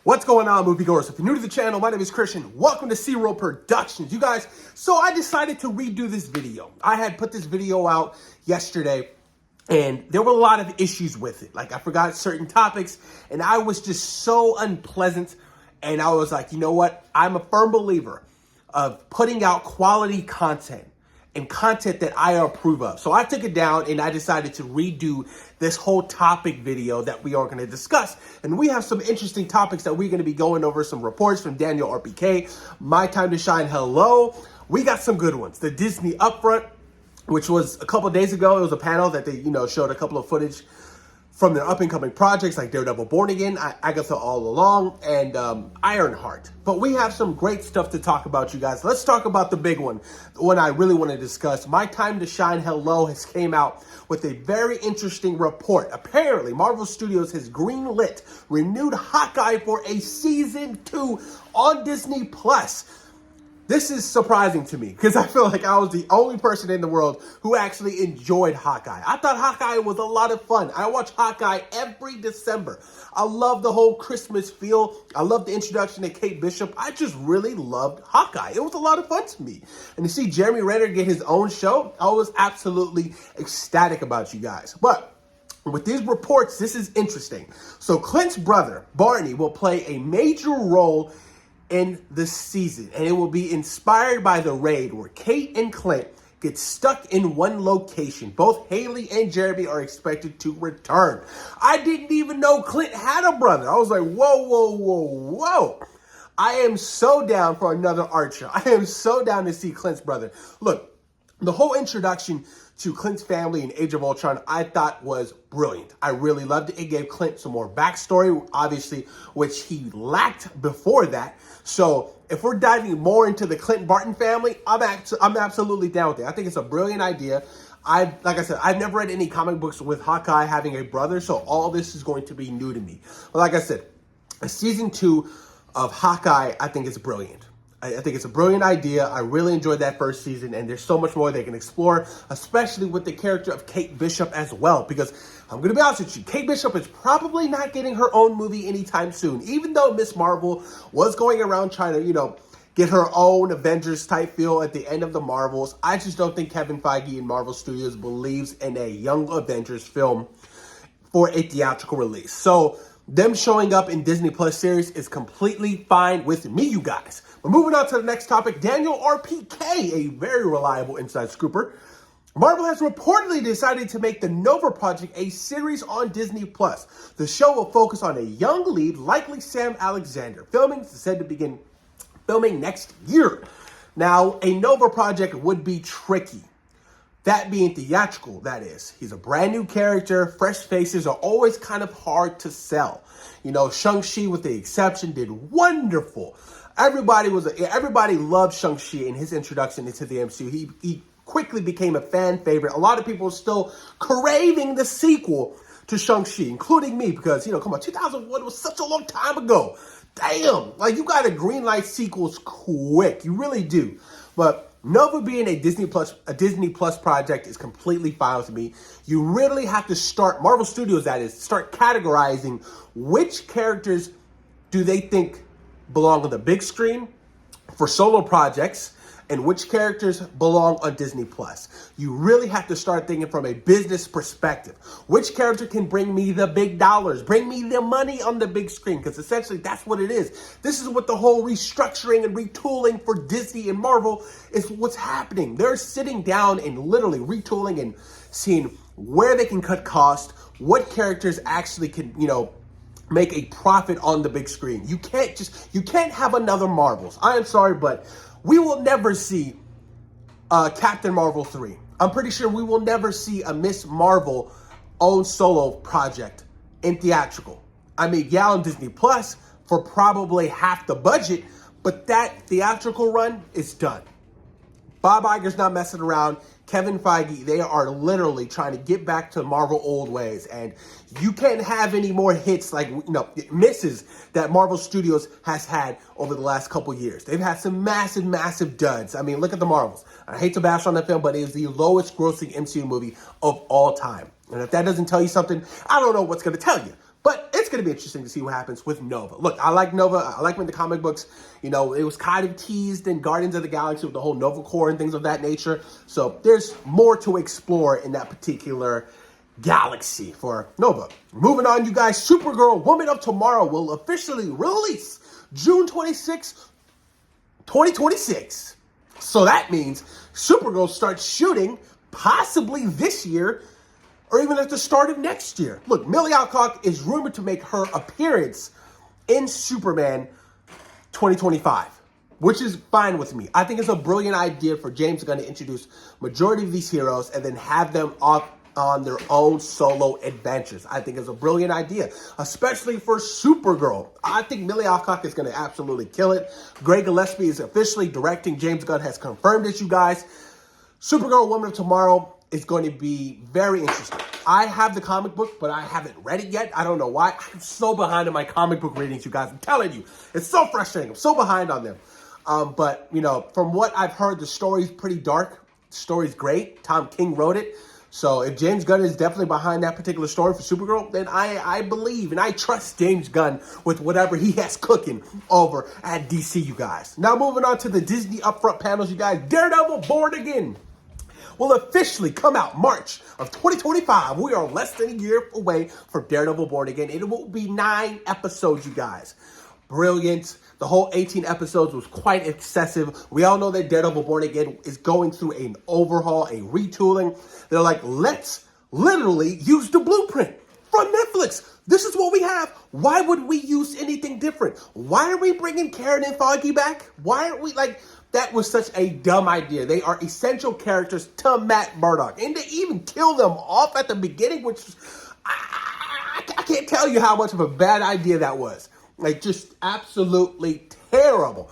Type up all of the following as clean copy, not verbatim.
What's going on, moviegoers? If you're new to the channel, my name is Christian. Welcome to C-Roll Productions. You guys, so I decided to redo this video. I had put this video out yesterday, and there were a lot of issues with it. Like, I forgot certain topics, and I was just so unpleasant. And I was like, you know what? I'm a firm believer of putting out quality content and content that I approve of. So I took it down and I decided to redo this whole topic video that we are going to discuss. And we have some interesting topics that we're going to be going over, some reports from Daniel RPK, My Time to Shine, hello. We got some good ones. The Disney Upfront, which was a couple of days ago. It was a panel that they, showed a couple of footage from their up-and-coming projects like Daredevil Born Again, Agatha All Along, and Heart. But we have some great stuff to talk about, you guys. Let's talk about the big one, the one I really want to discuss. My Time to Shine, hello, has came out with a very interesting report. Apparently, Marvel Studios has greenlit renewed Hawkeye for a season 2 on Disney+. This is surprising to me because I feel like I was the only person in the world who actually enjoyed Hawkeye. I thought Hawkeye was a lot of fun. I watch Hawkeye every December. I love the whole Christmas feel. I love the introduction to Kate Bishop. I just really loved Hawkeye. It was a lot of fun to me. And to see Jeremy Renner get his own show, I was absolutely ecstatic about, you guys. But with these reports, this is interesting. So Clint's brother, Barney, will play a major role in the season, and it will be inspired by the raid where Kate and Clint get stuck in one location. Both Haley and Jeremy are expected to return. I didn't even know Clint had a brother. I was like, whoa. I am so down for another Archer. I am so down to see Clint's brother. Look, the whole introduction to Clint's family in Age of Ultron, I thought was brilliant. I really loved it. It gave Clint some more backstory, obviously, which he lacked before that. So if we're diving more into the Clint Barton family, I'm absolutely down with it. I think it's a brilliant idea. Like I said, I've never read any comic books with Hawkeye having a brother, so all this is going to be new to me. But like I said, season 2 of Hawkeye, I think is brilliant. I think it's a brilliant idea. I really enjoyed that first season, and there's so much more they can explore, especially with the character of Kate Bishop as well, because I'm going to be honest with you, Kate Bishop is probably not getting her own movie anytime soon, even though Miss Marvel was going around trying to, get her own Avengers type feel at the end of the Marvels. I just don't think Kevin Feige and Marvel Studios believes in a young Avengers film for a theatrical release. So them showing up in Disney Plus series is completely fine with me, you guys. But moving on to the next topic, Daniel RPK, a very reliable inside scooper. Marvel has reportedly decided to make the Nova Project a series on Disney Plus. The show will focus on a young lead, likely Sam Alexander. Filming is said to begin filming next year. Now, a Nova Project would be tricky. That being theatrical, that is. He's a brand new character. Fresh faces are always kind of hard to sell. Shang-Chi, with the exception, did wonderful. Everybody loved Shang-Chi in his introduction into the MCU. He quickly became a fan favorite. A lot of people are still craving the sequel to Shang-Chi, including me, because, come on, 2001 was such a long time ago. Damn, you got to greenlight sequels quick. You really do. But Nova being a Disney Plus project is completely fine with me. You really have to start, Marvel Studios that is, start categorizing which characters do they think belong on the big screen for solo projects and which characters belong on Disney Plus. You really have to start thinking from a business perspective. Which character can bring me the big dollars, bring me the money on the big screen? Because essentially that's what it is. This is what the whole restructuring and retooling for Disney and Marvel is what's happening. They're sitting down and literally retooling and seeing where they can cut costs, what characters actually can, make a profit on the big screen. You can't have another Marvels. I am sorry, but we will never see Captain Marvel 3. I'm pretty sure we will never see a Miss Marvel own solo project in theatrical. I mean, yeah, on Disney Plus for probably half the budget, but that theatrical run is done. Bob Iger's not messing around. Kevin Feige, they are literally trying to get back to Marvel old ways. And you can't have any more hits misses that Marvel Studios has had over the last couple years. They've had some massive duds. I mean, look at the Marvels. I hate to bash on that film, but it is the lowest grossing MCU movie of all time. And if that doesn't tell you something, I don't know what's going to tell you. But it's it's going to be interesting to see what happens with Nova. Look, I like Nova. I like when the comic books, you know, it was kind of teased in Guardians of the Galaxy with the whole Nova Corps and things of that nature. So there's more to explore in that particular galaxy for Nova. Moving on, you guys, Supergirl, Woman of Tomorrow will officially release June 26, 2026. So that means Supergirl starts shooting possibly this year or even at the start of next year. Look, Millie Alcock is rumored to make her appearance in Superman 2025, which is fine with me. I think it's a brilliant idea for James Gunn to introduce majority of these heroes and then have them off on their own solo adventures. I think it's a brilliant idea, especially for Supergirl. I think Millie Alcock is going to absolutely kill it. Greg Gillespie is officially directing. James Gunn has confirmed it, you guys. Supergirl, Woman of Tomorrow is going to be very interesting. I have the comic book, but I haven't read it yet. I don't know why. I'm so behind on my comic book readings, you guys. I'm telling you, it's so frustrating. I'm so behind on them. But, you know, from what I've heard, the story's pretty dark. The story's great. Tom King wrote it. So if James Gunn is definitely behind that particular story for Supergirl, then I believe and I trust James Gunn with whatever he has cooking over at DC, you guys. Now moving on to the Disney upfront panels, you guys. Daredevil Born Again will officially come out March of 2025. We are less than a year away from Daredevil Born Again. It will be 9 episodes, you guys. Brilliant. The whole 18 episodes was quite excessive. We all know that Daredevil Born Again is going through an overhaul, a retooling. They're like, let's literally use the blueprint from Netflix. This is what we have. Why would we use anything different? Why are we bringing Karen and Foggy back? Why aren't we like... That was such a dumb idea. They are essential characters to Matt Murdock. And to even kill them off at the beginning, which I can't tell you how much of a bad idea that was. Like, just absolutely terrible,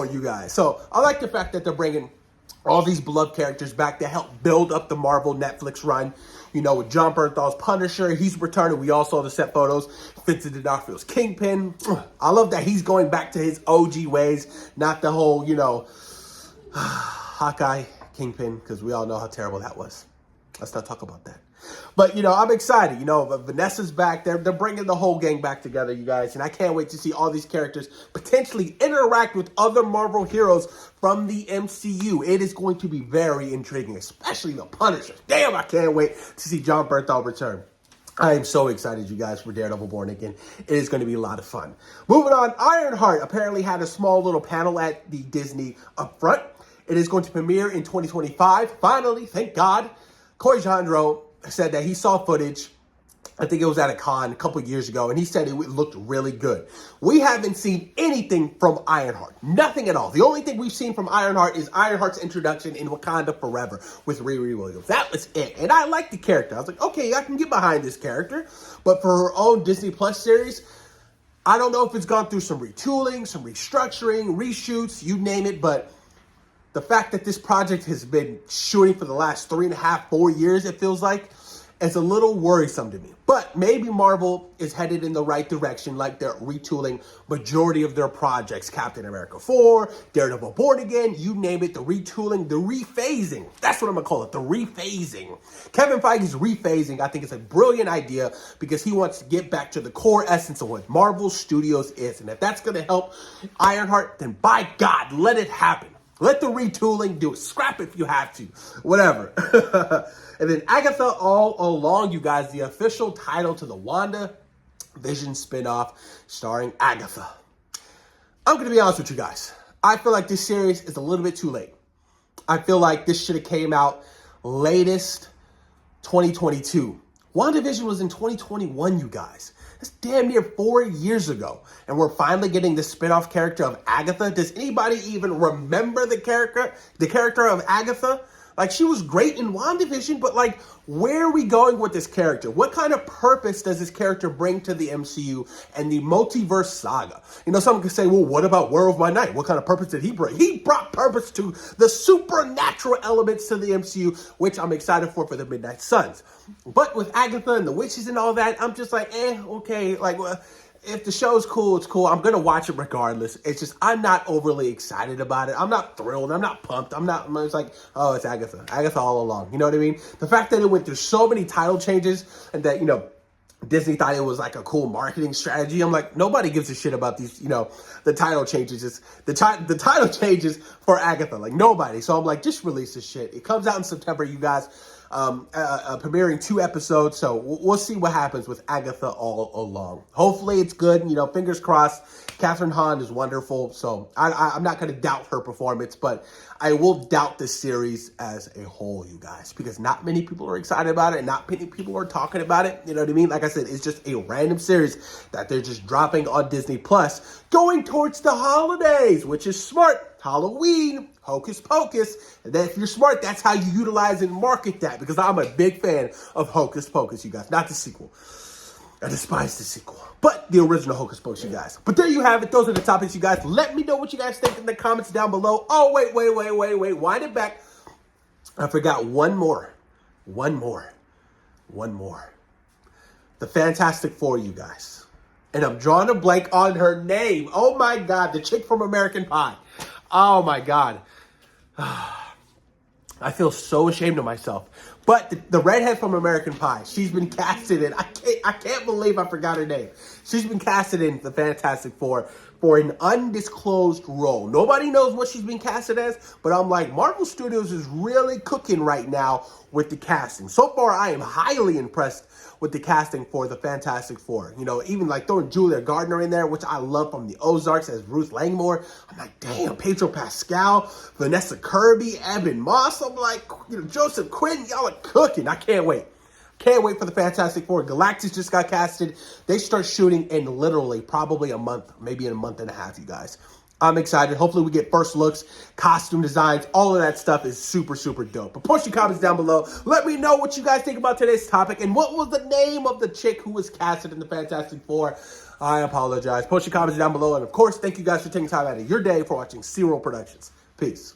you guys. So I like the fact that they're bringing all these beloved characters back to help build up the Marvel Netflix run. You know, with John Bernthal's Punisher, he's returning. We all saw the set photos. Vincent D'Onofrio's Kingpin. I love that he's going back to his OG ways, not the whole, you know, Hawkeye Kingpin, because we all know how terrible that was. Let's not talk about that. But, you know, I'm excited. You know, Vanessa's back. They're bringing the whole gang back together, you guys. And I can't wait to see all these characters potentially interact with other Marvel heroes from the MCU. It is going to be very intriguing, especially the Punisher. Damn, I can't wait to see John Bernthal return. I am so excited, you guys, for Daredevil Born Again. It is going to be a lot of fun. Moving on, Ironheart apparently had a small little panel at the Disney upfront. It is going to premiere in 2025. Finally, thank God. Coy Jandreau said that he saw footage, I think it was at a con a couple years ago, and he said it looked really good. We haven't seen anything from Ironheart. Nothing at all. The only thing we've seen from Ironheart is Ironheart's introduction in Wakanda Forever with Riri Williams. That was it. And I liked the character. I was like, okay, I can get behind this character. But for her own Disney Plus series, I don't know if it's gone through some retooling, some restructuring, reshoots, you name it, but the fact that this project has been shooting for the last 3.5, 4 years, it feels like, is a little worrisome to me. But maybe Marvel is headed in the right direction, like they're retooling majority of their projects. Captain America 4, Daredevil Born Again, you name it, the retooling, the rephasing. That's what I'm going to call it, the rephasing. Kevin Feige's rephasing, I think, is a brilliant idea because he wants to get back to the core essence of what Marvel Studios is. And if that's going to help Ironheart, then by God, let it happen. Let the retooling do it. Scrap it if you have to. Whatever. And then Agatha All Along, you guys, the official title to the WandaVision spinoff starring Agatha. I'm going to be honest with you guys. I feel like this series is a little bit too late. I feel like this should have came out latest 2022. WandaVision was in 2021, you guys. That's damn near 4 years ago. And we're finally getting the spin-off character of Agatha. Does anybody even remember the character of Agatha? Like, she was great in WandaVision, but like, where are we going with this character? What kind of purpose does this character bring to the MCU and the multiverse saga? You know, someone could say, well, what about Werewolf by Night? What kind of purpose did he bring? He brought purpose to the supernatural elements to the MCU, which I'm excited for the Midnight Suns. But with Agatha and the witches and all that, I'm just like, okay, like, if the show's cool, it's cool. I'm going to watch it regardless. It's just, I'm not overly excited about it. I'm not thrilled. I'm not pumped. I'm just like, oh, it's Agatha. Agatha All Along. You know what I mean? The fact that it went through so many title changes and that, you know, Disney thought it was like a cool marketing strategy. I'm like, nobody gives a shit about these, the title changes. The title changes for Agatha, like nobody. So I'm like, just release this shit. It comes out in September, you guys, premiering 2 episodes. So we'll see what happens with Agatha All Along. Hopefully it's good. Fingers crossed. Catherine Hahn is wonderful. So I'm not going to doubt her performance, but I will doubt this series as a whole, you guys, because not many people are excited about it and not many people are talking about it. You know what I mean? Like I said, it's just a random series that they're just dropping on Disney Plus going towards the holidays, which is smart. Halloween, Hocus Pocus. And then if you're smart, that's how you utilize and market that, because I'm a big fan of Hocus Pocus, you guys. Not the sequel. I despise the sequel, but the original Hocus Pocus, you guys. But there you have it. Those are the topics, you guys. Let me know what you guys think in the comments down below. Oh, wait. Wind it back. I forgot one more. The Fantastic Four, you guys. And I'm drawing a blank on her name. Oh, my God. The chick from American Pie. Oh, my God. I feel so ashamed of myself. But the redhead from American Pie, she's been casted in. I can't believe I forgot her name. She's been casted in the Fantastic Four for an undisclosed role. Nobody knows what she's been casted as, but I'm like, Marvel Studios is really cooking right now with the casting. So far, I am highly impressed with the casting for the Fantastic Four. Even like throwing Julia Gardner in there, which I love, from the Ozarks, as Ruth Langmore. I'm like, damn, Pedro Pascal, Vanessa Kirby, Ebon Moss. I'm like, Joseph Quinn, y'all are cooking. I can't wait. Can't wait for the Fantastic Four. Galactus just got casted. They start shooting in literally probably a month, maybe in a month and a half, you guys. I'm excited. Hopefully we get first looks, costume designs, all of that stuff is super, super dope. But post your comments down below. Let me know what you guys think about today's topic and what was the name of the chick who was casted in the Fantastic Four. I apologize. Post your comments down below. And of course, thank you guys for taking time out of your day for watching C-Roll Productions. Peace.